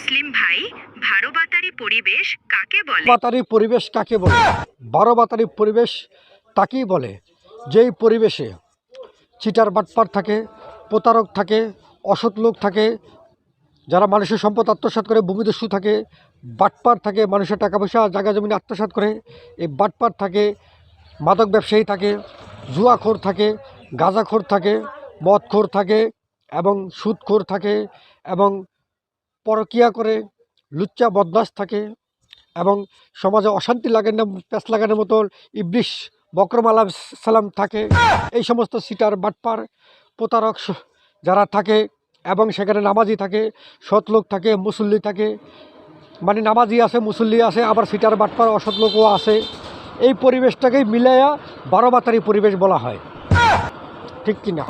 মুসলিম ভাই, ভারবাতারি পরিবেশ কাকে বলে? বাতারি পরিবেশ কাকে বলে? 12 বাতারি পরিবেশ তাকেই বলে যেই পরিবেশে চিটার বাটপার থাকে, প্রতারক থাকে, অসৎ লোক থাকে, যারা মানুষের সম্পদ আত্মসাৎ করে, ভূমিদস্যু থাকে, বাটপার থাকে, মানুষের টাকা পয়সা জায়গা জমিনে আত্মসাৎ করে, এই বাটপার থাকে, মাদক ব্যবসায়ী থাকে, জুয়াখোর থাকে, গাঁজাখোর থাকে, মদখোর থাকে এবং সুদখোর থাকে এবং পরকীয়া করে লুচ্চা বদমাশ থাকে এবং সমাজে অশান্তি লাগানো প্যাঁচ লাগানোর মতো ইবলিশ বকরম আলাইহিস সালাম থাকে। এই সমস্ত সিটার বাটপার প্রতারক যারা থাকে এবং সেখানে নামাজি থাকে, সৎ লোক থাকে, মুসল্লি থাকে, মানে নামাজি আছে, মুসল্লি আছে, আবার সিটার বাটপার অসৎ লোকও আছে। এই পরিবেশটাকেই মিলাইয়া 12 বাতারি পরিবেশ বলা হয়, ঠিক কিনা?